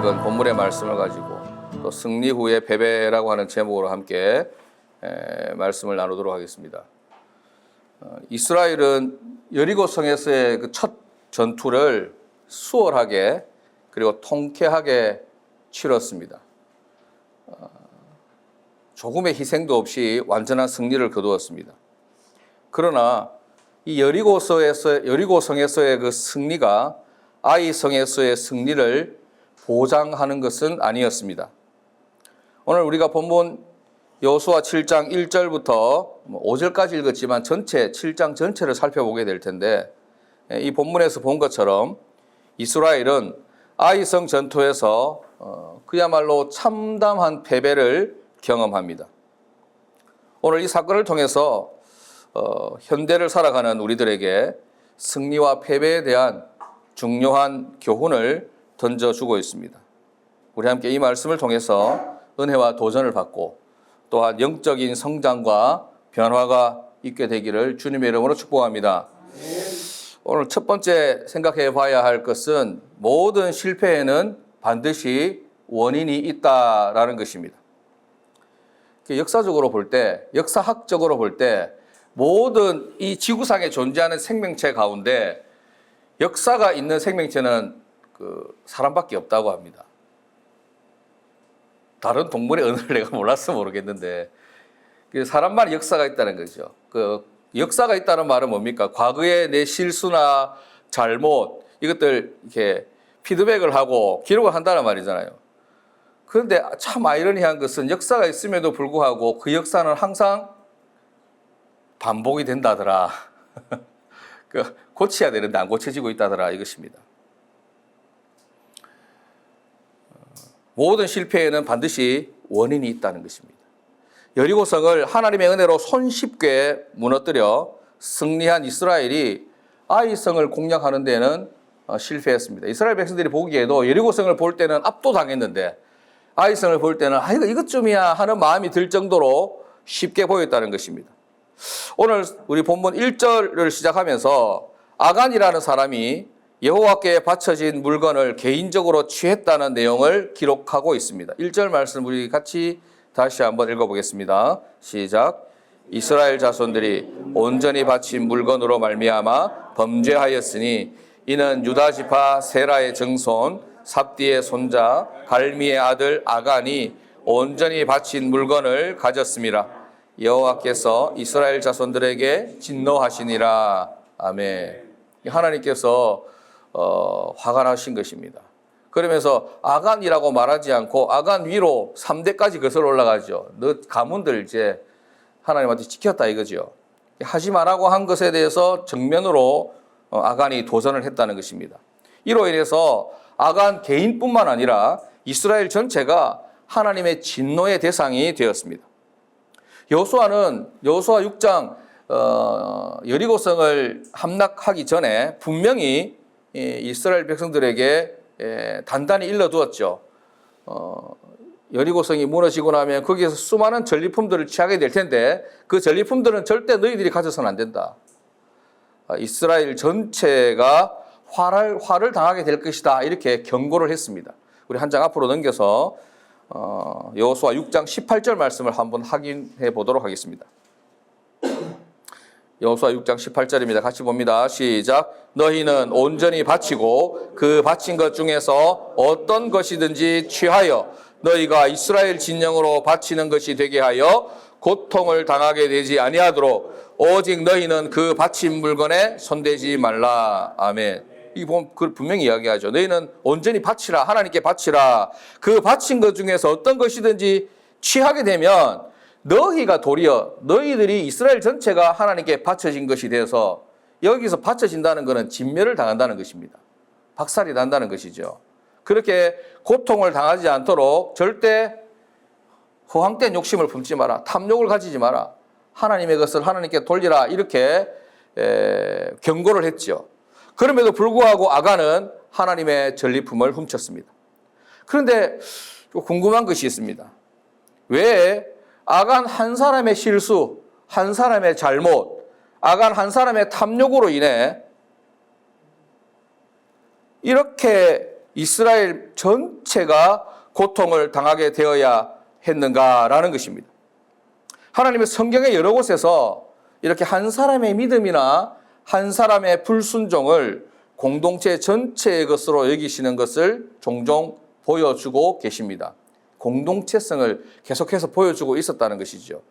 읽은 본문의 말씀을 가지고 또 승리 후의 패배라고 하는 제목으로 함께 말씀을 나누도록 하겠습니다. 이스라엘은 여리고성에서의 그 첫 전투를 수월하게 그리고 통쾌하게 치렀습니다. 조금의 희생도 없이 완전한 승리를 거두었습니다. 그러나 이 여리고성에서의 그 승리가 아이성에서의 승리를 보장하는 것은 아니었습니다. 오늘 우리가 본문 여호수아 7장 1절부터 5절까지 읽었지만 전체 7장 전체를 살펴보게 될 텐데, 이 본문에서 본 것처럼 이스라엘은 아이성 전투에서 그야말로 참담한 패배를 경험합니다. 오늘 이 사건을 통해서 현대를 살아가는 우리들에게 승리와 패배에 대한 중요한 교훈을 던져주고 있습니다. 우리 함께 이 말씀을 통해서 은혜와 도전을 받고 또한 영적인 성장과 변화가 있게 되기를 주님의 이름으로 축복합니다. 오늘 첫 번째 생각해 봐야 할 것은 모든 실패에는 반드시 원인이 있다라는 것입니다. 역사적으로 볼 때, 역사학적으로 볼 때 모든 이 지구상에 존재하는 생명체 가운데 역사가 있는 생명체는 사람밖에 없다고 합니다. 다른 동물의 언어를 내가 몰라서 모르겠는데 사람만 역사가 있다는 거죠. 역사가 있다는 말은 뭡니까? 과거의 내 실수나 잘못 이것들 이렇게 피드백을 하고 기록을 한다는 말이잖아요. 그런데 참 아이러니한 것은 역사가 있음에도 불구하고 그 역사는 항상 반복이 된다더라. 고쳐야 되는데 안 고쳐지고 있다더라 이것입니다. 모든 실패에는 반드시 원인이 있다는 것입니다. 여리고성을 하나님의 은혜로 손쉽게 무너뜨려 승리한 이스라엘이 아이성을 공략하는 데는 실패했습니다. 이스라엘 백성들이 보기에도 여리고성을 볼 때는 압도당했는데 아이성을 볼 때는 이것쯤이야 하는 마음이 들 정도로 쉽게 보였다는 것입니다. 오늘 우리 본문 1절을 시작하면서 아간이라는 사람이 여호와께 바쳐진 물건을 개인적으로 취했다는 내용을 기록하고 있습니다. 1절 말씀 우리 같이 다시 한번 읽어보겠습니다. 시작. 이스라엘 자손들이 온전히 바친 물건으로 말미암아 범죄하였으니 이는 유다 지파 세라의 증손 삽디의 손자 갈미의 아들 아간이 온전히 바친 물건을 가졌습니다. 여호와께서 이스라엘 자손들에게 진노하시니라. 아멘. 하나님께서 화가 나신 것입니다. 그러면서 아간이라고 말하지 않고 아간 위로 3대까지 거슬러 올라가죠. 너 가문들 이제 하나님한테 지켰다 이거죠. 하지 말라고 한 것에 대해서 정면으로 아간이 도전을 했다는 것입니다. 이로 인해서 아간 개인뿐만 아니라 이스라엘 전체가 하나님의 진노의 대상이 되었습니다. 여호수아 6장 여리고성을 함락하기 전에 분명히 이스라엘 백성들에게 단단히 일러두었죠. 여리고성이 무너지고 나면 거기에서 수많은 전리품들을 취하게 될 텐데 그 전리품들은 절대 너희들이 가져서는 안 된다. 이스라엘 전체가 화를 당하게 될 것이다. 이렇게 경고를 했습니다. 우리 한 장 앞으로 넘겨서 여호수아 6장 18절 말씀을 한번 확인해 보도록 하겠습니다. 여호수아 6장 18절입니다. 같이 봅니다. 시작. 너희는 온전히 바치고 그 바친 것 중에서 어떤 것이든지 취하여 너희가 이스라엘 진영으로 바치는 것이 되게 하여 고통을 당하게 되지 아니하도록 오직 너희는 그 바친 물건에 손대지 말라. 아멘. 이 보면 분명히 이야기하죠. 너희는 온전히 바치라. 하나님께 바치라. 그 바친 것 중에서 어떤 것이든지 취하게 되면 너희가 도리어 너희들이 이스라엘 전체가 하나님께 바쳐진 것이 되어서 여기서 바쳐진다는 것은 진멸을 당한다는 것입니다. 박살이 난다는 것이죠. 그렇게 고통을 당하지 않도록 절대 허황된 욕심을 품지 마라. 탐욕을 가지지 마라. 하나님의 것을 하나님께 돌리라. 이렇게 경고를 했죠. 그럼에도 불구하고 아간은 하나님의 전리품을 훔쳤습니다. 그런데 궁금한 것이 있습니다. 왜 아간 한 사람의 실수, 한 사람의 잘못, 아간 한 사람의 탐욕으로 인해 이렇게 이스라엘 전체가 고통을 당하게 되어야 했는가라는 것입니다. 하나님의 성경의 여러 곳에서 이렇게 한 사람의 믿음이나 한 사람의 불순종을 공동체 전체의 것으로 여기시는 것을 종종 보여주고 계십니다. 공동체성을 계속해서 보여주고 있었다는 것이죠.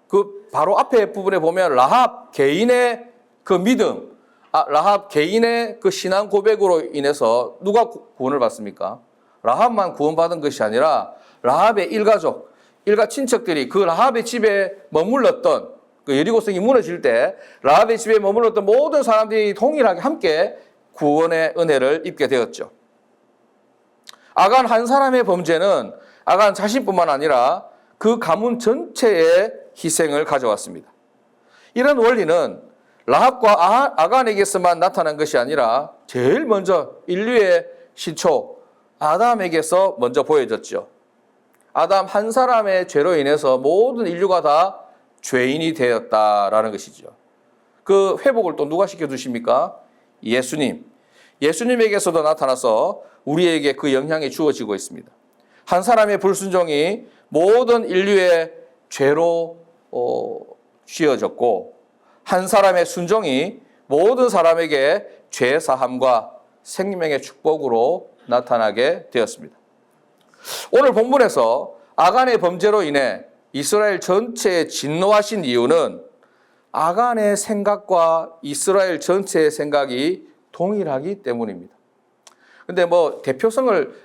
그 바로 앞에 부분에 보면 라합 개인의 그 믿음, 라합 개인의 그 신앙 고백으로 인해서 누가 구원을 받습니까? 라합만 구원받은 것이 아니라 라합의 일가족, 일가 친척들이 그 라합의 집에 머물렀던 그 여리고성이 무너질 때 라합의 집에 머물렀던 모든 사람들이 동일하게 함께 구원의 은혜를 입게 되었죠. 아간 한 사람의 범죄는 아간 자신뿐만 아니라 그 가문 전체의 희생을 가져왔습니다. 이런 원리는 라합과 아간에게서만 나타난 것이 아니라 제일 먼저 인류의 시초 아담에게서 먼저 보여졌죠. 아담 한 사람의 죄로 인해서 모든 인류가 다 죄인이 되었다라는 것이죠. 그 회복을 또 누가 시켜주십니까? 예수님. 예수님에게서도 나타나서 우리에게 그 영향이 주어지고 있습니다. 한 사람의 불순종이 모든 인류의 죄로 쥐어졌고 한 사람의 순종이 모든 사람에게 죄 사함과 생명의 축복으로 나타나게 되었습니다. 오늘 본문에서 아간의 범죄로 인해 이스라엘 전체에 진노하신 이유는 아간의 생각과 이스라엘 전체의 생각이 동일하기 때문입니다. 근데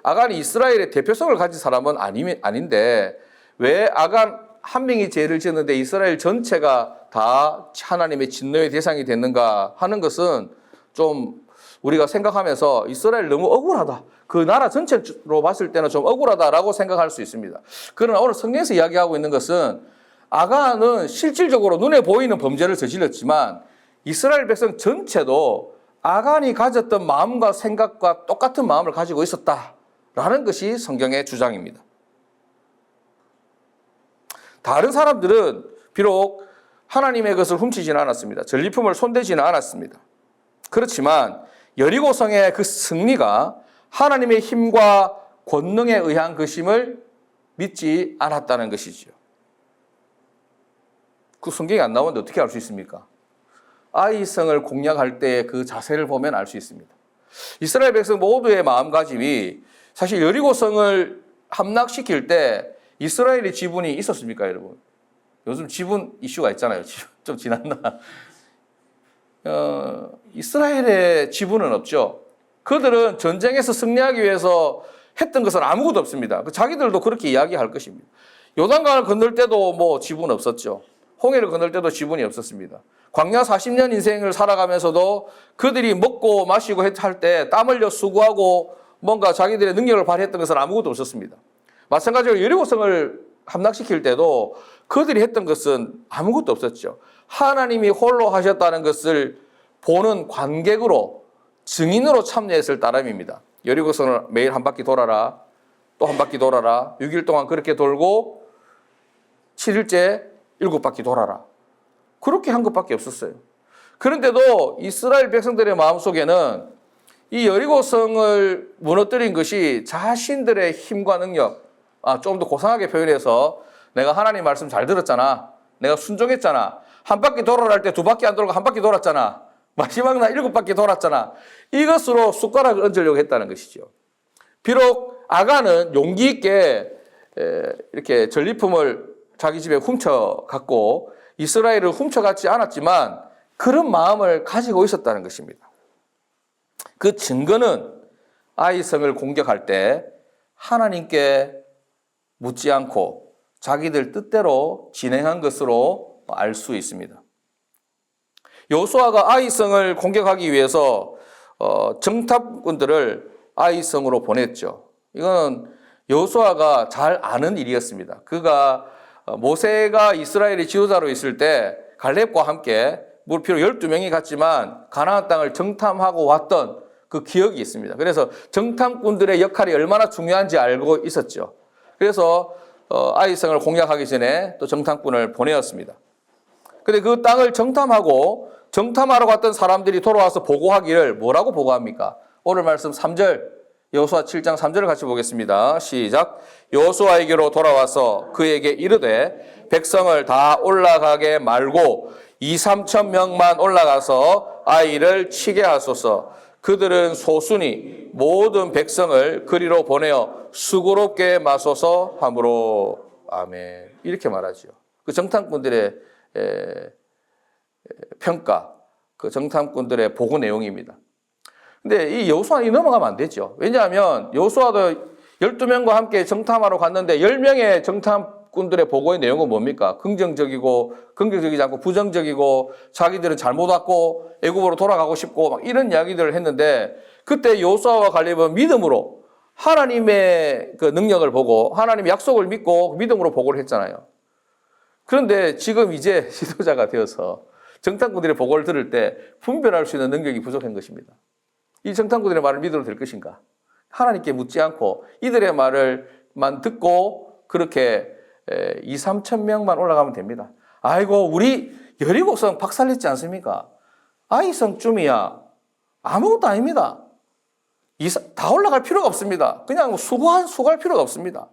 아간이 이스라엘의 대표성을 가진 사람은 아닌데 왜 아간 한 명이 죄를 지었는데 이스라엘 전체가 다 하나님의 진노의 대상이 됐는가 하는 것은 좀 우리가 생각하면서 이스라엘 너무 억울하다. 그 나라 전체로 봤을 때는 좀 억울하다라고 생각할 수 있습니다. 그러나 오늘 성경에서 이야기하고 있는 것은 아간은 실질적으로 눈에 보이는 범죄를 저질렀지만 이스라엘 백성 전체도 아간이 가졌던 마음과 생각과 똑같은 마음을 가지고 있었다라는 것이 성경의 주장입니다. 다른 사람들은 비록 하나님의 것을 훔치지는 않았습니다. 전리품을 손대지는 않았습니다. 그렇지만 여리고성의 그 승리가 하나님의 힘과 권능에 의한 것임을 믿지 않았다는 것이죠. 그 성경이 안 나오는데 어떻게 알 수 있습니까? 아이성을 공략할 때의 그 자세를 보면 알 수 있습니다. 이스라엘 백성 모두의 마음가짐이 사실 여리고성을 함락시킬 때 이스라엘의 지분이 있었습니까, 여러분? 요즘 지분 이슈가 있잖아요. 좀 지났나? 이스라엘의 지분은 없죠. 그들은 전쟁에서 승리하기 위해서 했던 것은 아무것도 없습니다. 자기들도 그렇게 이야기할 것입니다. 요단강을 건널 때도 지분 없었죠. 홍해를 건널 때도 지분이 없었습니다. 광야 40년 인생을 살아가면서도 그들이 먹고 마시고 할 때 땀 흘려 수고하고 뭔가 자기들의 능력을 발휘했던 것은 아무것도 없었습니다. 마찬가지로 여리고성을 함락시킬 때도 그들이 했던 것은 아무것도 없었죠. 하나님이 홀로 하셨다는 것을 보는 관객으로 증인으로 참여했을 따름입니다. 여리고성을 매일 한 바퀴 돌아라, 또 한 바퀴 돌아라, 6일 동안 그렇게 돌고 7일째 7바퀴 돌아라. 그렇게 한 것밖에 없었어요. 그런데도 이스라엘 백성들의 마음속에는 이 여리고성을 무너뜨린 것이 자신들의 힘과 능력, 좀 더 고상하게 표현해서 내가 하나님 말씀 잘 들었잖아. 내가 순종했잖아. 한 바퀴 돌아라 할 때 2바퀴 안 돌고 한 바퀴 돌았잖아. 마지막 날 7바퀴 돌았잖아. 이것으로 숟가락을 얹으려고 했다는 것이죠. 비록 아간은 용기 있게 이렇게 전리품을 자기 집에 훔쳐갔고 이스라엘을 훔쳐갔지 않았지만 그런 마음을 가지고 있었다는 것입니다. 그 증거는 아이성을 공격할 때 하나님께 묻지 않고 자기들 뜻대로 진행한 것으로 알 수 있습니다. 여호수아가 아이성을 공격하기 위해서 정탐꾼들을 아이성으로 보냈죠. 이거는 여호수아가 잘 아는 일이었습니다. 그가 모세가 이스라엘의 지도자로 있을 때 갈렙과 함께 비록 12명이 갔지만 가나안 땅을 정탐하고 왔던 그 기억이 있습니다. 그래서 정탐꾼들의 역할이 얼마나 중요한지 알고 있었죠. 그래서 아이성을 공략하기 전에 또 정탐꾼을 보내었습니다. 그런데 그 땅을 정탐하러 갔던 사람들이 돌아와서 보고하기를 뭐라고 보고합니까? 오늘 말씀 3절 여호수아 7장 3절을 같이 보겠습니다. 시작. 여호수아에게로 돌아와서 그에게 이르되 백성을 다 올라가게 말고 2-3천 명만 올라가서 아이를 치게 하소서. 그들은 소수니 모든 백성을 그리로 보내어 수고롭게 마소서 하므로. 아멘. 이렇게 말하죠. 그 정탐꾼들의 평가, 그 정탐꾼들의 보고 내용입니다. 근데 이 여호수아는 넘어가면 안 되죠. 왜냐하면 여호수아도 12명과 함께 정탐하러 갔는데 10명의 정탐꾼들의 보고의 내용은 뭡니까? 긍정적이지 않고 부정적이고 자기들은 잘못 왔고 애굽으로 돌아가고 싶고 막 이런 이야기들을 했는데 그때 여호수아와 갈렙은 믿음으로 하나님의 그 능력을 보고 하나님의 약속을 믿고 믿음으로 보고를 했잖아요. 그런데 지금 이제 지도자가 되어서 정탐꾼들의 보고를 들을 때 분별할 수 있는 능력이 부족한 것입니다. 이 정탐꾼들의 말을 믿어도 될 것인가? 하나님께 묻지 않고 이들의 말을만 듣고 그렇게 2-3천 명만 올라가면 됩니다. 아이고 우리 여리고성 박살냈지 않습니까? 아이성쯤이야 아무것도 아닙니다. 다 올라갈 필요가 없습니다. 그냥 수고할 필요가 없습니다.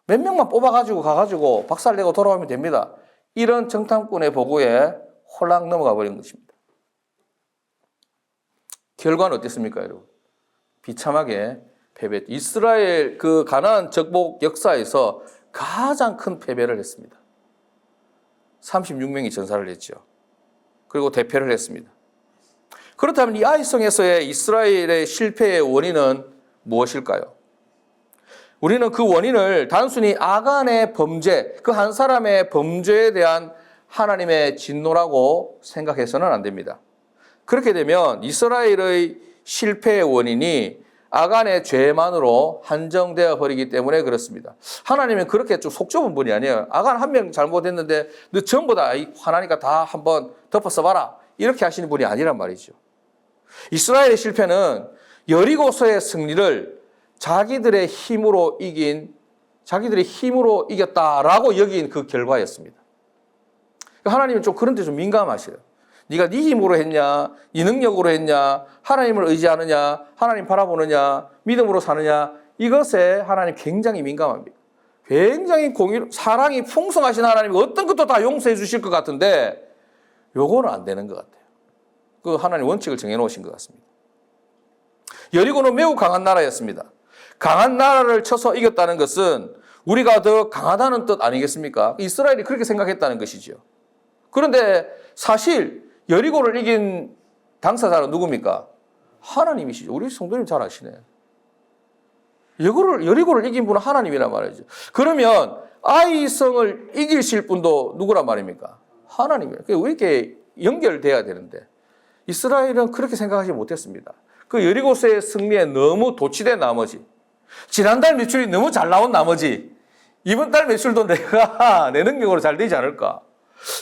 몇 명만 뽑아가지고 가가지고 박살내고 돌아오면 됩니다. 이런 정탐꾼의 보고에 홀랑 넘어가 버린 것입니다. 결과는 어땠습니까, 여러분? 비참하게 패배. 이스라엘 그 가나안 정복 역사에서 가장 큰 패배를 했습니다. 36명이 전사를 했죠. 그리고 대패를 했습니다. 그렇다면 이 아이성에서의 이스라엘의 실패의 원인은 무엇일까요? 우리는 그 원인을 단순히 아간의 범죄, 그 한 사람의 범죄에 대한 하나님의 진노라고 생각해서는 안 됩니다. 그렇게 되면 이스라엘의 실패의 원인이 아간의 죄만으로 한정되어 버리기 때문에 그렇습니다. 하나님은 그렇게 좀 속 좁은 분이 아니에요. 아간 한 명 잘못했는데 너 전부 다 화나니까 다 한번 덮어 써봐라. 이렇게 하시는 분이 아니란 말이죠. 이스라엘의 실패는 여리고서의 승리를 자기들의 힘으로 이겼다라고 여긴 그 결과였습니다. 하나님은 좀 그런 데 좀 민감하셔요. 네가 네 힘으로 했냐, 네 능력으로 했냐, 하나님을 의지하느냐, 하나님 바라보느냐, 믿음으로 사느냐, 이것에 하나님 굉장히 민감합니다. 굉장히 사랑이 풍성하신 하나님이 어떤 것도 다 용서해 주실 것 같은데 요거는 안 되는 것 같아요. 그 하나님 원칙을 정해놓으신 것 같습니다. 여리고는 매우 강한 나라였습니다. 강한 나라를 쳐서 이겼다는 것은 우리가 더 강하다는 뜻 아니겠습니까? 이스라엘이 그렇게 생각했다는 것이죠. 그런데 사실 여리고를 이긴 당사자는 누굽니까? 하나님이시죠. 우리 성도님 잘 아시네. 여리고를 이긴 분은 하나님이란 말이죠. 그러면 아이성을 이기실 분도 누구란 말입니까? 하나님이에요. 왜 이렇게 연결돼야 되는데 이스라엘은 그렇게 생각하지 못했습니다. 그 여리고서의 승리에 너무 도취된 나머지 지난달 매출이 너무 잘 나온 나머지 이번 달 매출도 내가 내 능력으로 잘 되지 않을까?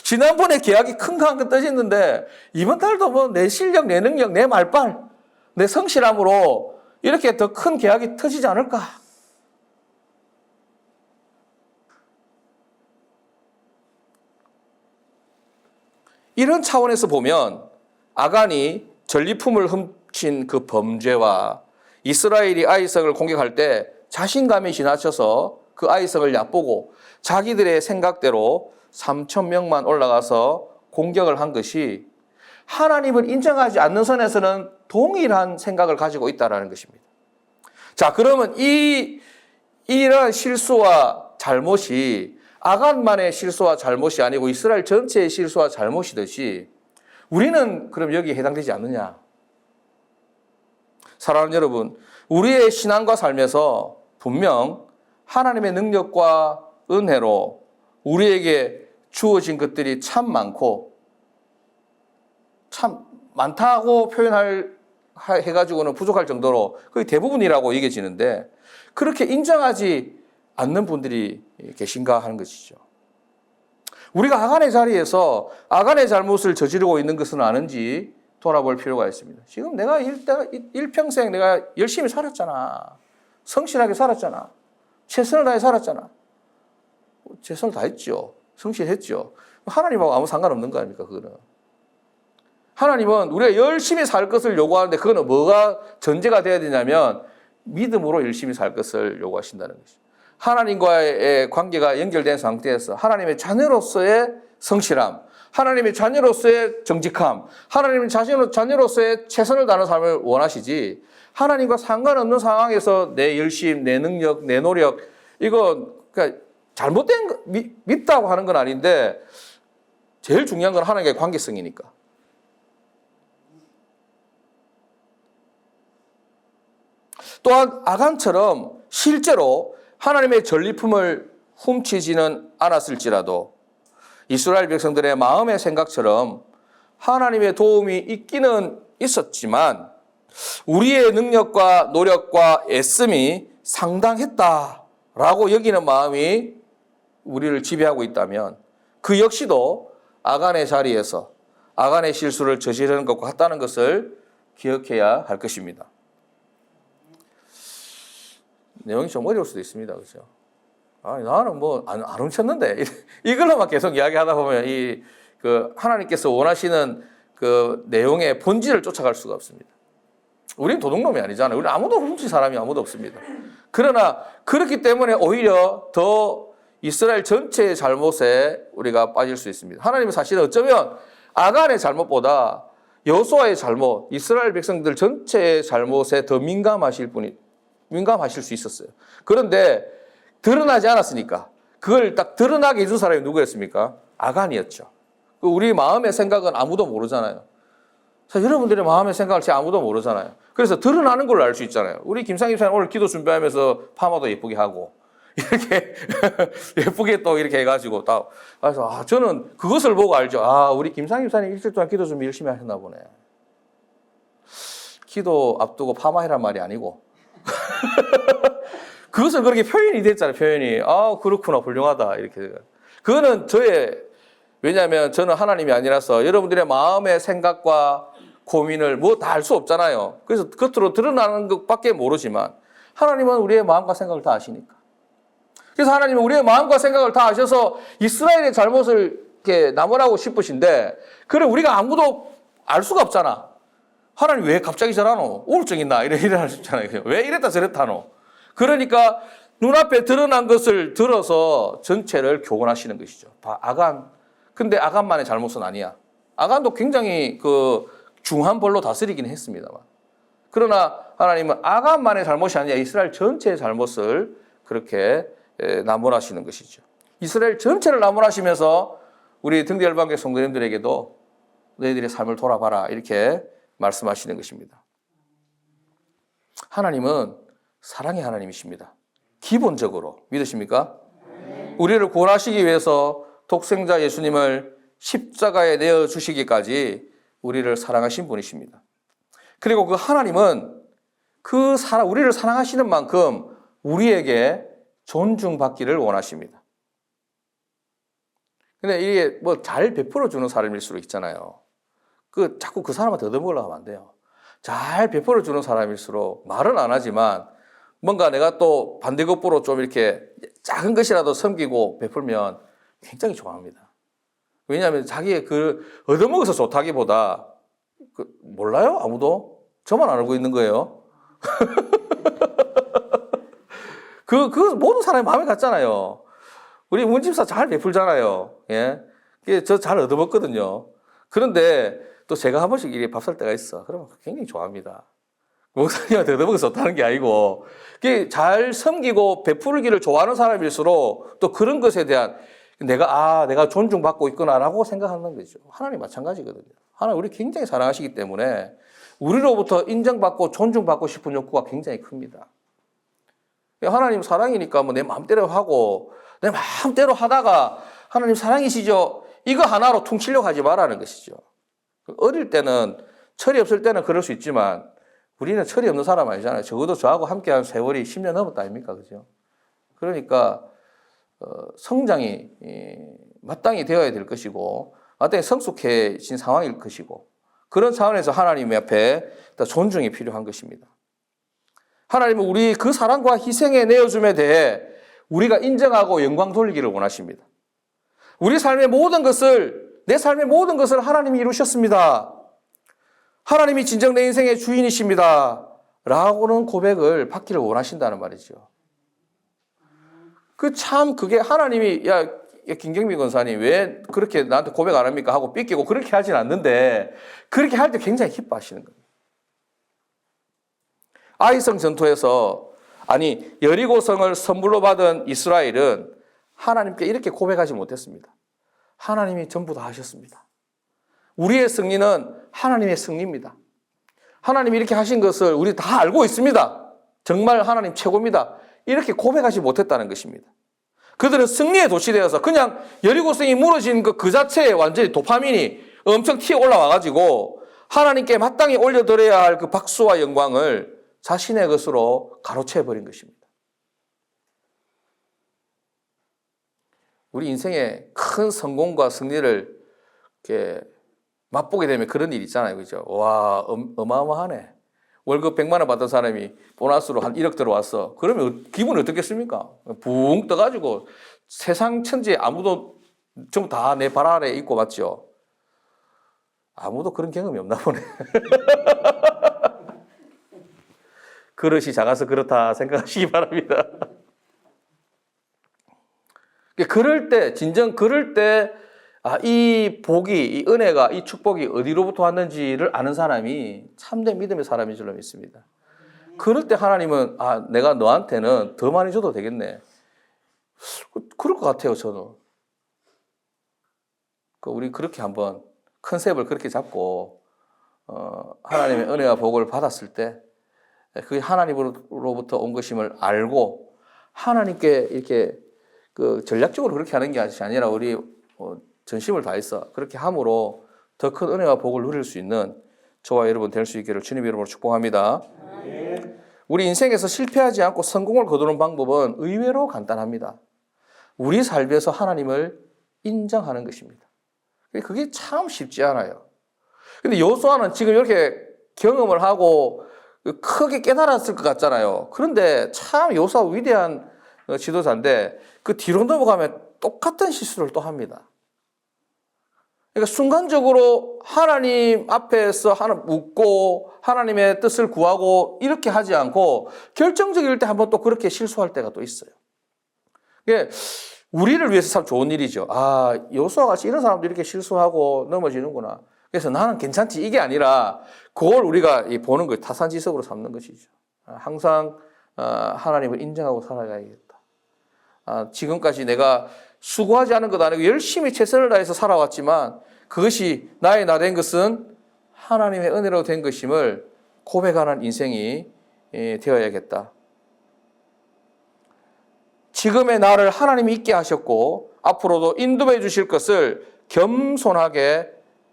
지난번에 계약이 큰 거 한 건 떠졌는데 이번 달도 뭐 내 실력, 내 능력, 내 말빨, 내 성실함으로 이렇게 더 큰 계약이 터지지 않을까? 이런 차원에서 보면 아간이 전리품을 훔친 그 범죄와 이스라엘이 아이성을 공격할 때 자신감이 지나쳐서 그 아이성을 얕보고 자기들의 생각대로 3,000명만 올라가서 공격을 한 것이 하나님을 인정하지 않는 선에서는 동일한 생각을 가지고 있다는 것입니다. 자, 그러면 이러한 실수와 잘못이 아간만의 실수와 잘못이 아니고 이스라엘 전체의 실수와 잘못이듯이 우리는 그럼 여기에 해당되지 않느냐? 사랑하는 여러분, 우리의 신앙과 삶에서 분명 하나님의 능력과 은혜로 우리에게 주어진 것들이 참 많고 참 많다고 해가지고는 부족할 정도로 거의 대부분이라고 여겨지는데 그렇게 인정하지 않는 분들이 계신가 하는 것이죠. 우리가 아간의 자리에서 아간의 잘못을 저지르고 있는 것은 아는지 돌아볼 필요가 있습니다. 지금 내가 일평생 내가 열심히 살았잖아. 성실하게 살았잖아. 최선을 다해 살았잖아. 최선을 다했죠. 성실했죠. 하나님하고 아무 상관없는 거 아닙니까, 그거는. 하나님은 우리가 열심히 살 것을 요구하는데 그거는 뭐가 전제가 돼야 되냐면 믿음으로 열심히 살 것을 요구하신다는 것이죠. 하나님과의 관계가 연결된 상태에서 하나님의 자녀로서의 성실함, 하나님의 자녀로서의 정직함, 하나님의 자녀로서의 최선을 다하는 삶을 원하시지, 하나님과 상관없는 상황에서 내 열심, 내 능력, 내 노력, 이거 그러니까 잘못된 거, 밉다고 하는 건 아닌데 제일 중요한 건 하나님과의 관계성이니까. 또한 아간처럼 실제로 하나님의 전리품을 훔치지는 않았을지라도 이스라엘 백성들의 마음의 생각처럼 하나님의 도움이 있기는 있었지만 우리의 능력과 노력과 애씀이 상당했다라고 여기는 마음이 우리를 지배하고 있다면 그 역시도 아간의 자리에서 아간의 실수를 저지르는 것과 같다는 것을 기억해야 할 것입니다. 내용이 좀 어려울 수도 있습니다. 그렇죠? 나는 안 훔쳤는데 이걸로만 계속 이야기하다 보면 하나님께서 원하시는 그 내용의 본질을 쫓아갈 수가 없습니다. 우리는 도둑놈이 아니잖아요. 우리 아무도 훔친 사람이 아무도 없습니다. 그러나 그렇기 때문에 오히려 더 이스라엘 전체의 잘못에 우리가 빠질 수 있습니다. 하나님은 사실은 어쩌면 아간의 잘못보다 여호수아의 잘못, 이스라엘 백성들 전체의 잘못에 더 민감하실 수 있었어요. 그런데 드러나지 않았으니까 그걸 딱 드러나게 해준 사람이 누구였습니까? 아간이었죠. 우리 마음의 생각은 아무도 모르잖아요. 사실 여러분들의 마음의 생각을 제 아무도 모르잖아요. 그래서 드러나는 걸로 알 수 있잖아요. 우리 김상희 목사님 오늘 기도 준비하면서 파마도 예쁘게 하고 이렇게 예쁘게 또 이렇게 해가지고 그래서 저는 그것을 보고 알죠. 우리 김상희 목사님 일주일 동안 기도 준비 열심히 하셨나 보네. 기도 앞두고 파마해란 말이 아니고 그것을 그렇게 표현이 됐잖아요. 표현이 그렇구나, 훌륭하다 이렇게. 그거는 왜냐하면 저는 하나님이 아니라서 여러분들의 마음의 생각과 고민을 다 알 수 없잖아요. 그래서 겉으로 드러나는 것밖에 모르지만 하나님은 우리의 마음과 생각을 다 아시니까. 그래서 하나님은 우리의 마음과 생각을 다 아셔서 이스라엘의 잘못을 이렇게 나무라고 싶으신데 그래 우리가 아무도 알 수가 없잖아. 하나님 왜 갑자기 저러노? 우울증 있나? 이래 하시잖아요. 왜 이랬다 저랬다노? 그러니까 눈앞에 드러난 것을 들어서 전체를 교훈하시는 것이죠. 아간. 근데 아간만의 잘못은 아니야. 아간도 굉장히 중한 벌로 다스리긴 했습니다만. 그러나 하나님은 아간만의 잘못이 아니라 이스라엘 전체의 잘못을 그렇게 나무라시는 것이죠. 이스라엘 전체를 나무라시면서 우리 등대열방교 성도님들에게도 너희들의 삶을 돌아봐라 이렇게 말씀하시는 것입니다. 하나님은 사랑의 하나님이십니다. 기본적으로 믿으십니까? 우리를 구원하시기 위해서 독생자 예수님을 십자가에 내어주시기까지 우리를 사랑하신 분이십니다. 그리고 그 하나님은 우리를 사랑하시는 만큼 우리에게 존중받기를 원하십니다. 근데 이게 잘 베풀어주는 사람일수록 있잖아요. 자꾸 그 사람한테 얻어먹으려고 하면 안 돼요. 잘 베풀어주는 사람일수록 말은 안 하지만 뭔가 내가 또 반대급부로 좀 이렇게 작은 것이라도 섬기고 베풀면 굉장히 좋아합니다. 왜냐하면 자기의 얻어먹어서 좋다기보다 몰라요? 아무도? 저만 알고 있는 거예요. 모든 사람이 마음에 갔잖아요. 우리 문집사 잘 베풀잖아요. 예. 저 잘 얻어먹거든요. 그런데 또 제가 한 번씩 이렇게 밥 살 때가 있어. 그러면 굉장히 좋아합니다. 목사님한테 얻어먹어서 좋다는 게 아니고, 잘 섬기고 베풀기를 좋아하는 사람일수록 또 그런 것에 대한 내가 존중받고 있구나라고 생각하는 거죠. 하나님 마찬가지거든요. 하나님 우리 굉장히 사랑하시기 때문에 우리로부터 인정받고 존중받고 싶은 욕구가 굉장히 큽니다. 하나님 사랑이니까 내 마음대로 하고 내 마음대로 하다가 하나님 사랑이시죠? 이거 하나로 퉁치려고 하지 말라는 것이죠. 어릴 때는 철이 없을 때는 그럴 수 있지만 우리는 철이 없는 사람 아니잖아요. 적어도 저하고 함께한 세월이 10년 넘었다 아닙니까? 그죠? 그러니까 성장이 마땅히 되어야 될 것이고 마땅히 성숙해진 상황일 것이고 그런 차원에서 하나님 앞에 존중이 필요한 것입니다. 하나님은 우리 그 사랑과 희생의 내어줌에 대해 우리가 인정하고 영광 돌리기를 원하십니다. 내 삶의 모든 것을 하나님이 이루셨습니다. 하나님이 진정 내 인생의 주인이십니다. 라고는 고백을 받기를 원하신다는 말이죠. 그게 하나님이, 야, 김경미 권사님 왜 그렇게 나한테 고백 안 합니까? 하고 삐끼고 그렇게 하진 않는데, 그렇게 할 때 굉장히 기뻐하시는 거예요. 아이성 전투에서, 여리고성을 선물로 받은 이스라엘은 하나님께 이렇게 고백하지 못했습니다. 하나님이 전부 다 하셨습니다. 우리의 승리는 하나님의 승리입니다. 하나님이 이렇게 하신 것을 우리 다 알고 있습니다. 정말 하나님 최고입니다. 이렇게 고백하지 못했다는 것입니다. 그들은 승리의 도시 되어서 그냥 여리고성이 무너진 그 자체에 완전히 도파민이 엄청 튀어 올라와가지고 하나님께 마땅히 올려드려야 할 그 박수와 영광을 자신의 것으로 가로채버린 것입니다. 우리 인생의 큰 성공과 승리를 이렇게 맛보게 되면 그런 일 있잖아요. 그죠? 와, 어마어마하네. 월급 100만 원 받던 사람이 보너스로 한 1억 들어왔어. 그러면 기분이 어떻겠습니까? 붕 떠가지고 세상 천지에 아무도 전부 다 내 발 아래 있고 맞죠? 아무도 그런 경험이 없나 보네. 그릇이 작아서 그렇다 생각하시기 바랍니다. 진정 그럴 때, 이 복이, 이 은혜가, 이 축복이 어디로부터 왔는지를 아는 사람이 참된 믿음의 사람인 줄로 믿습니다. 그럴 때 하나님은, 내가 너한테는 더 많이 줘도 되겠네. 그럴 것 같아요, 저는. 우리 그렇게 한번 컨셉을 그렇게 잡고, 하나님의 은혜와 복을 받았을 때, 그게 하나님으로부터 온 것임을 알고, 하나님께 이렇게 전략적으로 그렇게 하는 게 아니라 우리 전심을 다해서 그렇게 함으로 더 큰 은혜와 복을 누릴 수 있는 저와 여러분 될 수 있기를 주님 이름으로 축복합니다. 우리 인생에서 실패하지 않고 성공을 거두는 방법은 의외로 간단합니다. 우리 삶에서 하나님을 인정하는 것입니다. 그게 참 쉽지 않아요. 근데 여호수아는 지금 이렇게 경험을 하고 크게 깨달았을 것 같잖아요. 그런데 참 여호수아 위대한 지도자인데 그 뒤로 넘어가면 똑같은 실수를 또 합니다. 그러니까 순간적으로 하나님 앞에서 묻고 하나님의 뜻을 구하고 이렇게 하지 않고 결정적일 때 한번 또 그렇게 실수할 때가 또 있어요. 이게 우리를 위해서 참 좋은 일이죠. 여호수아 같이 이런 사람도 이렇게 실수하고 넘어지는구나. 그래서 나는 괜찮지 이게 아니라 그걸 우리가 보는 거예요. 타산지석으로 삼는 것이죠. 항상 하나님을 인정하고 살아가야겠다. 지금까지 내가 수고하지 않은 것 아니고 열심히 최선을 다해서 살아왔지만 그것이 나의 나 된 것은 하나님의 은혜로 된 것임을 고백하는 인생이 되어야겠다. 지금의 나를 하나님이 있게 하셨고 앞으로도 인도해 주실 것을 겸손하게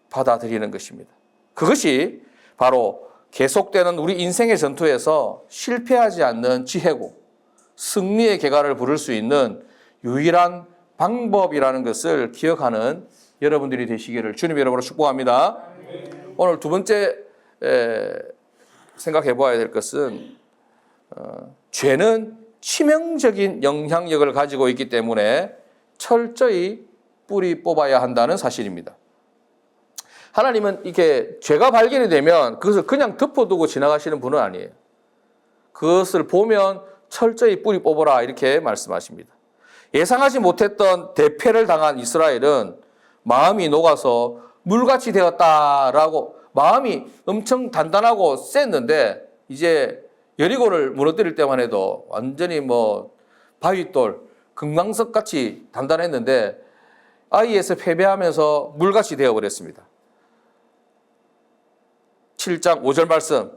받아들이는 것입니다. 그것이 바로 계속되는 우리 인생의 전투에서 실패하지 않는 지혜고 승리의 계가를 부를 수 있는 유일한 방법이라는 것을 기억하는 여러분들이 되시기를 주님 이름으로 축복합니다. 오늘 두 번째 생각해 보아야 될 것은 죄는 치명적인 영향력을 가지고 있기 때문에 철저히 뿌리 뽑아야 한다는 사실입니다. 하나님은 이렇게 죄가 발견이 되면 그것을 그냥 덮어두고 지나가시는 분은 아니에요. 그것을 보면 철저히 뿌리 뽑아라 이렇게 말씀하십니다. 예상하지 못했던 대패를 당한 이스라엘은 마음이 녹아서 물같이 되었다라고 마음이 엄청 단단하고 셌는데 이제 여리고를 무너뜨릴 때만 해도 완전히 바위돌, 금강석같이 단단했는데 아이에서 패배하면서 물같이 되어버렸습니다. 7장 5절 말씀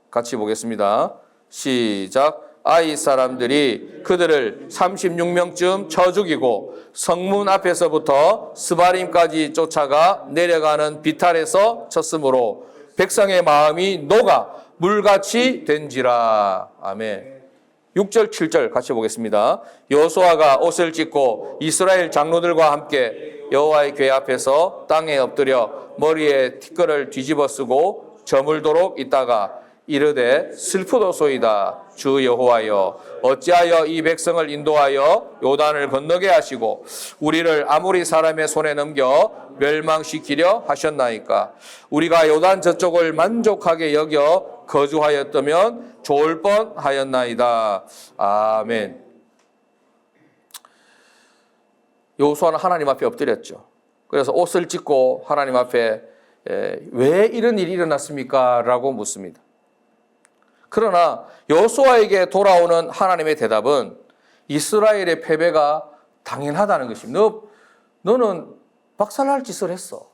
같이 보겠습니다. 시작. 아이 사람들이 그들을 36명쯤 쳐 죽이고 성문 앞에서부터 스바림까지 쫓아가 내려가는 비탈에서 쳤으므로 백성의 마음이 녹아 물같이 된지라. 아멘. 6절 7절 같이 보겠습니다. 여호수아가 옷을 찢고 이스라엘 장로들과 함께 여호와의 궤 앞에서 땅에 엎드려 머리에 티끌을 뒤집어 쓰고 저물도록 있다가 이르되 슬프도소이다. 주 여호와여 어찌하여 이 백성을 인도하여 요단을 건너게 하시고 우리를 아모리 사람의 손에 넘겨 멸망시키려 하셨나이까. 우리가 요단 저쪽을 만족하게 여겨 거주하였다면 좋을 뻔하였나이다. 아멘. 여호수아는 하나님 앞에 엎드렸죠. 그래서 옷을 찢고 하나님 앞에 왜 이런 일이 일어났습니까? 라고 묻습니다. 그러나 여호수아에게 돌아오는 하나님의 대답은 이스라엘의 패배가 당연하다는 것입니다. 너는 박살날 짓을 했어.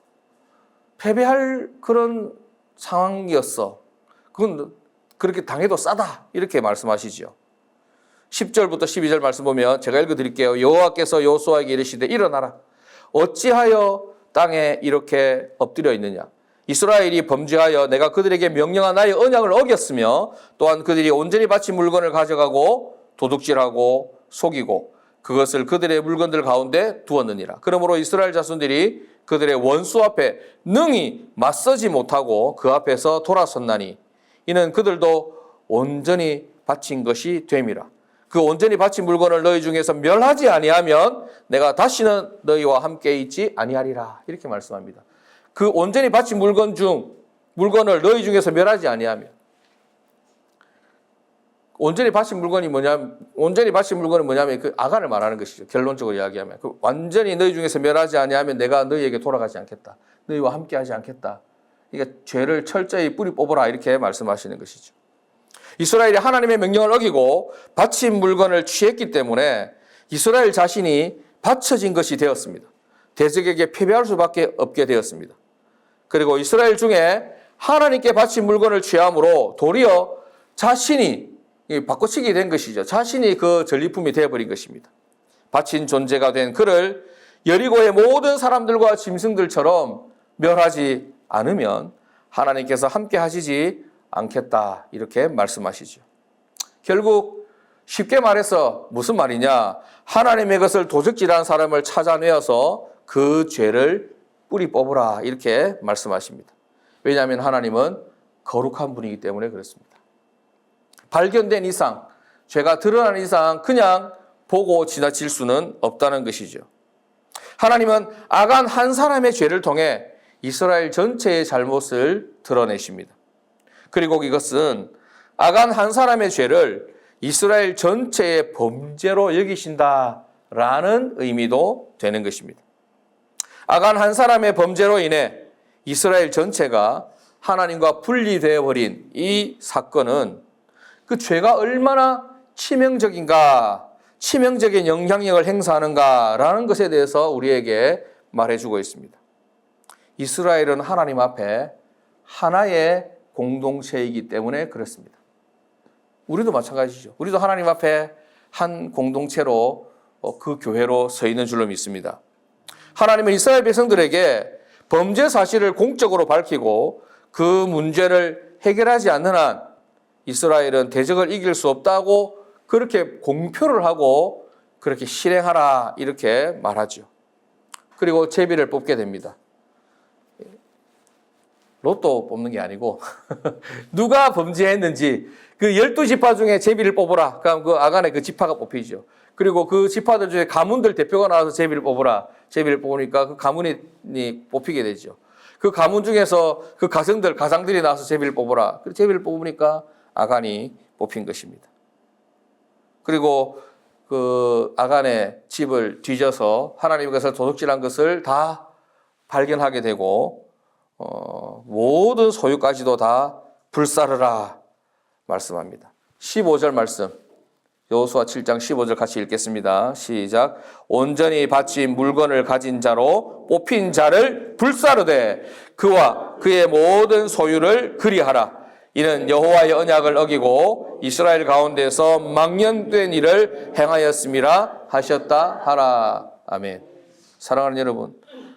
패배할 그런 상황이었어. 그건 그렇게 당해도 싸다. 이렇게 말씀하시죠. 10절부터 12절 말씀 보면 제가 읽어드릴게요. 여호와께서 여호수아에게 이르시되 일어나라. 어찌하여 땅에 이렇게 엎드려 있느냐. 이스라엘이 범죄하여 내가 그들에게 명령한 나의 언약을 어겼으며 또한 그들이 온전히 바친 물건을 가져가고 도둑질하고 속이고 그것을 그들의 물건들 가운데 두었느니라. 그러므로 이스라엘 자손들이 그들의 원수 앞에 능히 맞서지 못하고 그 앞에서 돌아섰나니 이는 그들도 온전히 바친 것이 됨이라. 그 온전히 바친 물건을 너희 중에서 멸하지 아니하면 내가 다시는 너희와 함께 있지 아니하리라. 이렇게 말씀합니다. 그 온전히 바친 물건을 너희 중에서 멸하지 아니하면, 온전히 바친 물건은 뭐냐면 그 아간을 말하는 것이죠. 결론적으로 이야기하면 그 완전히 너희 중에서 멸하지 아니하면 내가 너희에게 돌아가지 않겠다. 너희와 함께하지 않겠다. 그러니까 죄를 철저히 뿌리 뽑아라 이렇게 말씀하시는 것이죠. 이스라엘이 하나님의 명령을 어기고 바친 물건을 취했기 때문에 이스라엘 자신이 바쳐진 것이 되었습니다. 대적에게 패배할 수밖에 없게 되었습니다. 그리고 이스라엘 중에 하나님께 바친 물건을 취함으로 도리어 자신이 바꿔치기 된 것이죠. 자신이 그 전리품이 되어버린 것입니다. 바친 존재가 된 그를 여리고의 모든 사람들과 짐승들처럼 멸하지 않으면 하나님께서 함께 하시지 않겠다 이렇게 말씀하시죠. 결국 쉽게 말해서 무슨 말이냐, 하나님의 것을 도적질한 사람을 찾아내어서 그 죄를 뿌리 뽑으라 이렇게 말씀하십니다. 왜냐하면 하나님은 거룩한 분이기 때문에 그렇습니다. 발견된 이상, 죄가 드러난 이상 그냥 보고 지나칠 수는 없다는 것이죠. 하나님은 아간 한 사람의 죄를 통해 이스라엘 전체의 잘못을 드러내십니다. 그리고 이것은 아간 한 사람의 죄를 이스라엘 전체의 범죄로 여기신다라는 의미도 되는 것입니다. 아간 한 사람의 범죄로 인해 이스라엘 전체가 하나님과 분리되어 버린 이 사건은 그 죄가 얼마나 치명적인가, 치명적인 영향력을 행사하는가라는 것에 대해서 우리에게 말해주고 있습니다. 이스라엘은 하나님 앞에 하나의 공동체이기 때문에 그렇습니다. 우리도 마찬가지죠. 우리도 하나님 앞에 한 공동체로 그 교회로 서 있는 줄로 믿습니다. 하나님은 이스라엘 백성들에게 범죄 사실을 공적으로 밝히고 그 문제를 해결하지 않는 한 이스라엘은 대적을 이길 수 없다고 그렇게 공표를 하고 그렇게 실행하라 이렇게 말하죠. 그리고 제비를 뽑게 됩니다. 로또 뽑는 게 아니고 누가 범죄했는지 그 12지파 중에 제비를 뽑으라. 그럼 그 아간의 그 지파가 뽑히죠. 그리고 그 지파들 중에 가문들 대표가 나와서 제비를 뽑으라. 제비를 뽑으니까 그 가문이 뽑히게 되죠. 그 가문 중에서 그 가장들이 나와서 제비를 뽑으라. 그 제비를 뽑으니까 아간이 뽑힌 것입니다. 그리고 그 아간의 집을 뒤져서 하나님의 것을 도둑질한 것을 다 발견하게 되고 모든 소유까지도 다 불사르라 말씀합니다. 15절 말씀, 여호수아 7장 15절 같이 읽겠습니다. 시작. 온전히 바친 물건을 가진 자로 뽑힌 자를 불사르되 그와 그의 모든 소유를 그리하라. 이는 여호와의 언약을 어기고 이스라엘 가운데서 망령된 일을 행하였음이라 하셨다 하라. 아멘. 사랑하는 여러분,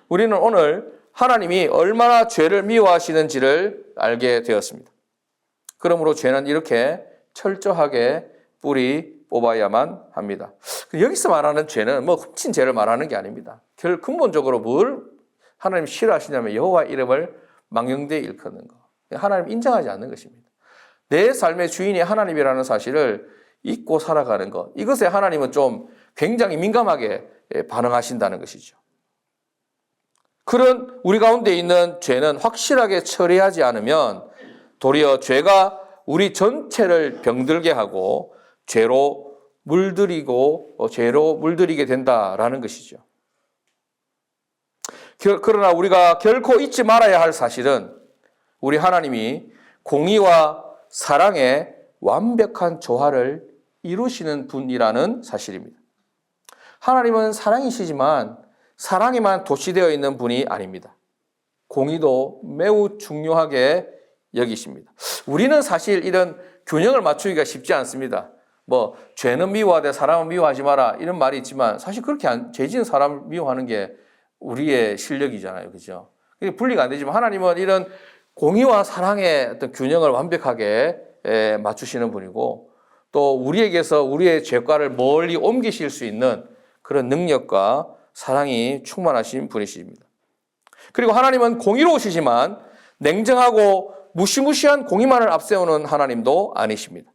우리는 오늘 하나님이 얼마나 죄를 미워하시는지를 알게 되었습니다. 그러므로 죄는 이렇게 철저하게 뿌리 뽑아야만 합니다. 여기서 말하는 죄는 뭐 훔친 죄를 말하는 게 아닙니다. 근본적으로 뭘 하나님 싫어하시냐면 여호와 이름을 망령되이 일컫는 거. 하나님 인정하지 않는 것입니다. 내 삶의 주인이 하나님이라는 사실을 잊고 살아가는 것. 이것에 하나님은 좀 굉장히 민감하게 반응하신다는 것이죠. 그런 우리 가운데 있는 죄는 확실하게 처리하지 않으면 도리어 죄가 우리 전체를 병들게 하고 죄로 물들이게 된다라는 것이죠. 그러나 우리가 결코 잊지 말아야 할 사실은 우리 하나님이 공의와 사랑의 완벽한 조화를 이루시는 분이라는 사실입니다. 하나님은 사랑이시지만 사랑에만 도취되어 있는 분이 아닙니다. 공의도 매우 중요하게 여기십니다. 우리는 사실 이런 균형을 맞추기가 쉽지 않습니다. 죄는 미워하되 사람은 미워하지 마라 이런 말이 있지만 사실 그렇게 죄 지은 사람을 미워하는 게 우리의 실력이잖아요. 그죠? 분리가 안 되지만 하나님은 이런 공의와 사랑의 어떤 균형을 완벽하게 맞추시는 분이고 또 우리에게서 우리의 죄과를 멀리 옮기실 수 있는 그런 능력과 사랑이 충만하신 분이십니다. 그리고 하나님은 공의로우시지만 냉정하고 무시무시한 공의만을 앞세우는 하나님도 아니십니다.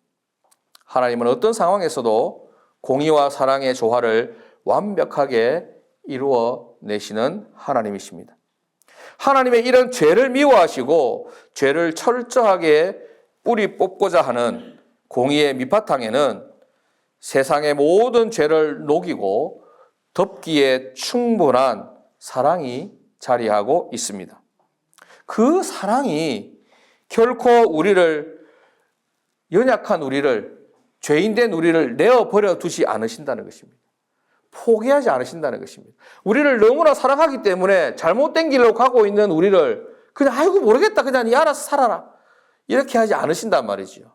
하나님은 어떤 상황에서도 공의와 사랑의 조화를 완벽하게 이루어내시는 하나님이십니다. 하나님의 이런 죄를 미워하시고 죄를 철저하게 뿌리 뽑고자 하는 공의의 밑바탕에는 세상의 모든 죄를 녹이고 덮기에 충분한 사랑이 자리하고 있습니다. 그 사랑이 결코 연약한 우리를, 죄인된 우리를 내어버려 두지 않으신다는 것입니다. 포기하지 않으신다는 것입니다. 우리를 너무나 사랑하기 때문에 잘못된 길로 가고 있는 우리를 그냥 아이고 모르겠다 그냥 네 알아서 살아라 이렇게 하지 않으신단 말이지요.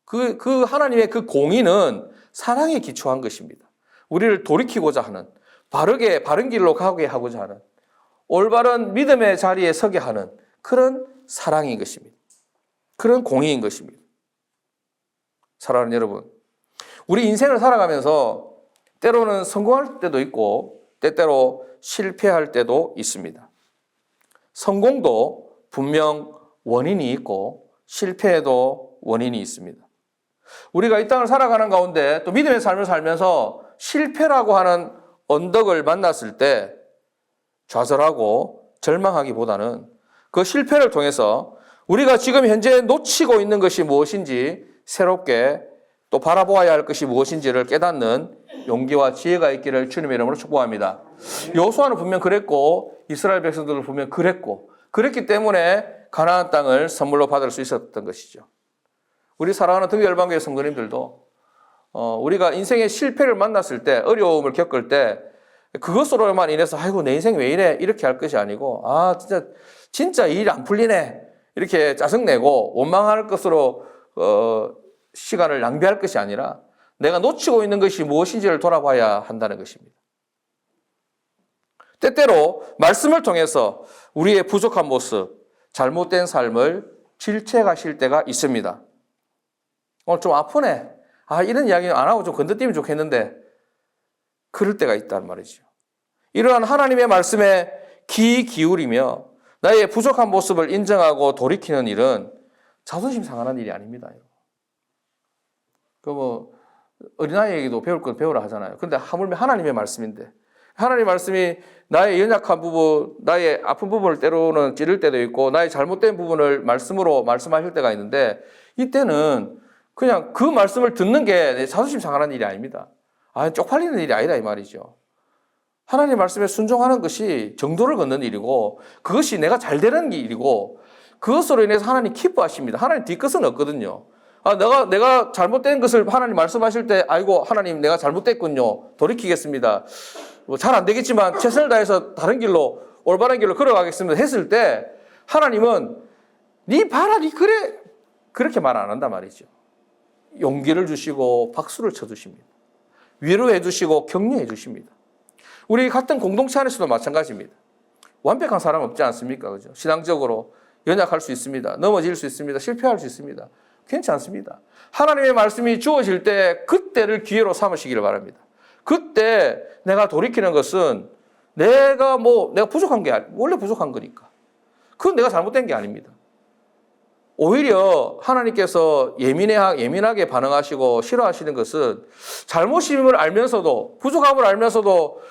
그 하나님의 그 공의는 사랑에 기초한 것입니다. 우리를 돌이키고자 하는 바른 길로 가게 하고자 하는 올바른 믿음의 자리에 서게 하는 그런 사랑인 것입니다. 그런 공의인 것입니다. 사랑하는 여러분, 우리 인생을 살아가면서 때로는 성공할 때도 있고 때때로 실패할 때도 있습니다. 성공도 분명 원인이 있고 실패에도 원인이 있습니다. 우리가 이 땅을 살아가는 가운데 또 믿음의 삶을 살면서 실패라고 하는 언덕을 만났을 때 좌절하고 절망하기보다는 그 실패를 통해서 우리가 지금 현재 놓치고 있는 것이 무엇인지 새롭게 또 바라보아야 할 것이 무엇인지를 깨닫는 용기와 지혜가 있기를 주님의 이름으로 축복합니다. 여호수아는 분명 그랬고 이스라엘 백성들도 분명 그랬기 때문에 가나안 땅을 선물로 받을 수 있었던 것이죠. 우리 사랑하는 등교열방교회 성도님들도 우리가 인생의 실패를 만났을 때 어려움을 겪을 때 그것으로만 인해서 아이고 내 인생 왜 이래 이렇게 할 것이 아니고 진짜 일 안 풀리네 이렇게 짜증내고 원망할 것으로 시간을 낭비할 것이 아니라 내가 놓치고 있는 것이 무엇인지를 돌아봐야 한다는 것입니다. 때때로 말씀을 통해서 우리의 부족한 모습, 잘못된 삶을 질책하실 때가 있습니다. 오늘 좀 아프네. 이런 이야기는 안 하고 좀 건너뛰면 좋겠는데 그럴 때가 있단 말이죠. 이러한 하나님의 말씀에 귀 기울이며 나의 부족한 모습을 인정하고 돌이키는 일은 자존심 상하는 일이 아닙니다. 어린아이에게도 배울 건 배우라 하잖아요. 그런데 하물며 하나님의 말씀인데 하나님의 말씀이 나의 연약한 부분, 나의 아픈 부분을 때로는 찌를 때도 있고 나의 잘못된 부분을 말씀으로 말씀하실 때가 있는데 이때는 그냥 그 말씀을 듣는 게 내 자존심 상하는 일이 아닙니다. 쪽팔리는 일이 아니다 이 말이죠. 하나님의 말씀에 순종하는 것이 정도를 걷는 일이고 그것이 내가 잘 되는 일이고 그것으로 인해서 하나님 기뻐하십니다. 하나님 뒤끝은 없거든요. 내가 잘못된 것을 하나님 말씀하실 때 아이고 하나님 내가 잘못됐군요. 돌이키겠습니다. 잘 안 되겠지만 최선을 다해서 다른 길로 올바른 길로 걸어가겠습니다 했을 때 하나님은 네 봐라 네 그래 그렇게 말 안 한단 말이죠. 용기를 주시고 박수를 쳐주십니다. 위로해 주시고 격려해 주십니다. 우리 같은 공동체 안에서도 마찬가지입니다. 완벽한 사람 없지 않습니까? 그죠? 신앙적으로 연약할 수 있습니다. 넘어질 수 있습니다. 실패할 수 있습니다. 괜찮습니다. 하나님의 말씀이 주어질 때 그때를 기회로 삼으시기를 바랍니다. 그때 내가 돌이키는 것은 내가 부족한 게 원래 부족한 거니까. 그건 내가 잘못된 게 아닙니다. 오히려 하나님께서 예민하게 반응하시고 싫어하시는 것은 잘못임을 알면서도 부족함을 알면서도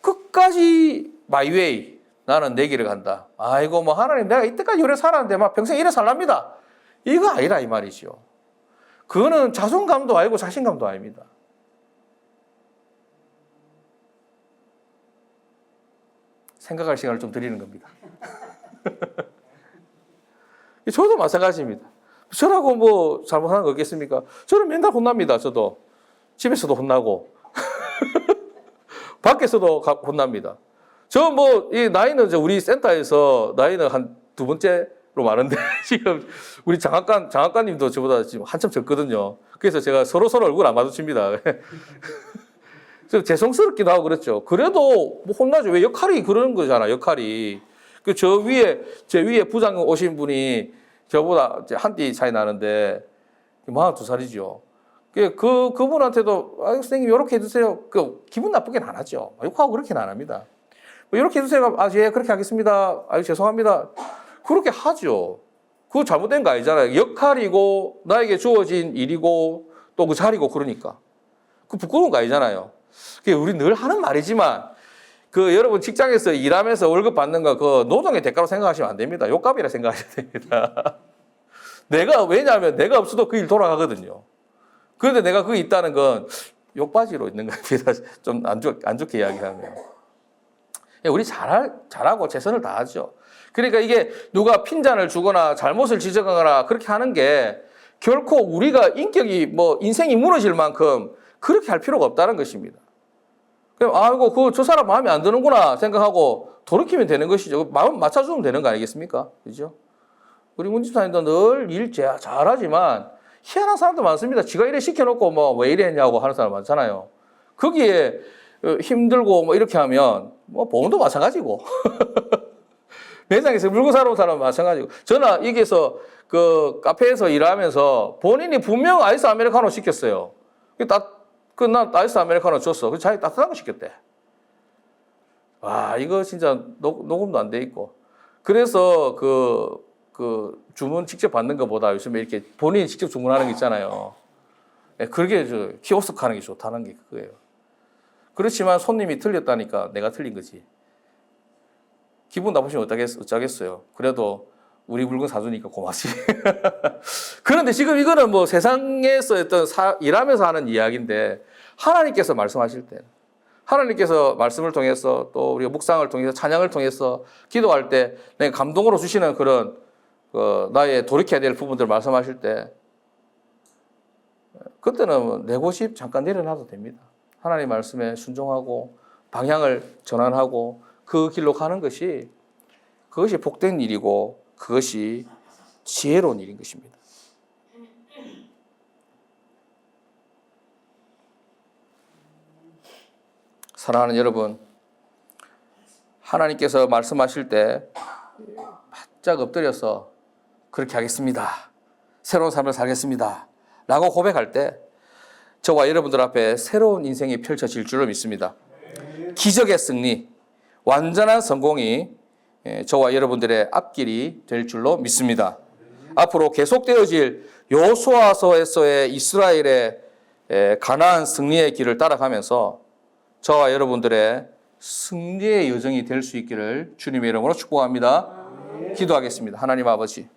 끝까지 마이웨이 나는 내 길을 간다. 하나님 내가 이때까지 이래 살았는데 평생 이래 살랍니다. 이거 아니라 이 말이죠. 그거는 자존감도 아니고 자신감도 아닙니다. 생각할 시간을 좀 드리는 겁니다. 저도 마찬가지입니다. 저라고 뭐 잘못하는 거 없겠습니까? 저는 맨날 혼납니다. 저도 집에서도 혼나고 밖에서도 혼납니다. 저 뭐 이 나이는 우리 센터에서 나이는 한 두 번째로 많은데 지금 우리 장학관님도 저보다 지금 한참 적거든요. 그래서 제가 서로 얼굴 안 마주칩니다. 좀 죄송스럽기도 하고 그렇죠. 그래도 뭐 혼나죠. 왜 역할이 그러는 거잖아. 역할이. 제 위에 부장 오신 분이 저보다 한 띠 차이 나는데 42살이죠. 그분한테도 선생님 이렇게 해주세요. 기분 나쁘게는 안 하죠. 욕하고 그렇게는 안 합니다. 이렇게 해주세요. 예, 그렇게 하겠습니다. 죄송합니다. 그렇게 하죠. 그거 잘못된 거 아니잖아요. 역할이고 나에게 주어진 일이고 또 그 자리고 그러니까. 그 부끄러운 거 아니잖아요. 우리 늘 하는 말이지만 여러분 직장에서 일하면서 월급 받는 거 그 노동의 대가로 생각하시면 안 됩니다. 욕값이라 생각하셔야 됩니다. 왜냐하면 내가 없어도 그 일 돌아가거든요. 그런데 내가 거기 있다는 건 욕바지로 있는 겁니다. 좀 안 좋게 이야기하면. 우리 잘하고 최선을 다하죠. 그러니까 이게 누가 핀잔을 주거나 잘못을 지적하거나 그렇게 하는 게 결코 우리가 인격이 뭐 인생이 무너질 만큼 그렇게 할 필요가 없다는 것입니다. 그럼 저 사람 마음에 안 드는구나 생각하고 돌이키면 되는 것이죠. 마음 맞춰주면 되는 거 아니겠습니까? 그죠? 우리 문집사님도 늘 일 잘하지만 희한한 사람도 많습니다. 지가 이래 시켜놓고 뭐 왜 이래 했냐고 하는 사람 많잖아요. 거기에 힘들고 뭐 이렇게 하면 뭐 보험도 마찬가지고 매장에서 물고 사러 온 사람은 마찬가지고. 저는 여기서 카페에서 일하면서 본인이 분명 아이스 아메리카노 시켰어요. 나 아이스 아메리카노 줬어. 그래서 자기 따뜻한 거 시켰대. 와, 이거 진짜 녹음도 안 돼 있고. 그래서 주문 직접 받는 것보다 요즘에 이렇게 본인이 직접 주문하는 게 있잖아요. 그렇게 키오스크 하는 게 좋다는 게 그거예요. 그렇지만 손님이 틀렸다니까 내가 틀린 거지. 기분 나쁘시면 어쩌겠어요. 그래도 우리 물건 사주니까 고맙지. 그런데 지금 이거는 뭐 세상에서 일하면서 하는 이야기인데 하나님께서 말씀하실 때, 하나님께서 말씀을 통해서 또 우리가 묵상을 통해서 찬양을 통해서 기도할 때 내가 감동으로 주시는 그런 나의 돌이켜야 될 부분들을 말씀하실 때 그때는 내 고집 잠깐 내려놔도 됩니다. 하나님 말씀에 순종하고 방향을 전환하고 그 길로 가는 그것이 복된 일이고 그것이 지혜로운 일인 것입니다. 사랑하는 여러분, 하나님께서 말씀하실 때 바짝 엎드려서 그렇게 하겠습니다. 새로운 삶을 살겠습니다. 라고 고백할 때 저와 여러분들 앞에 새로운 인생이 펼쳐질 줄로 믿습니다. 기적의 승리, 완전한 성공이 저와 여러분들의 앞길이 될 줄로 믿습니다. 앞으로 계속되어질 여호수아서에서의 이스라엘의 가나안 승리의 길을 따라가면서 저와 여러분들의 승리의 여정이 될 수 있기를 주님의 이름으로 축복합니다. 기도하겠습니다. 하나님 아버지,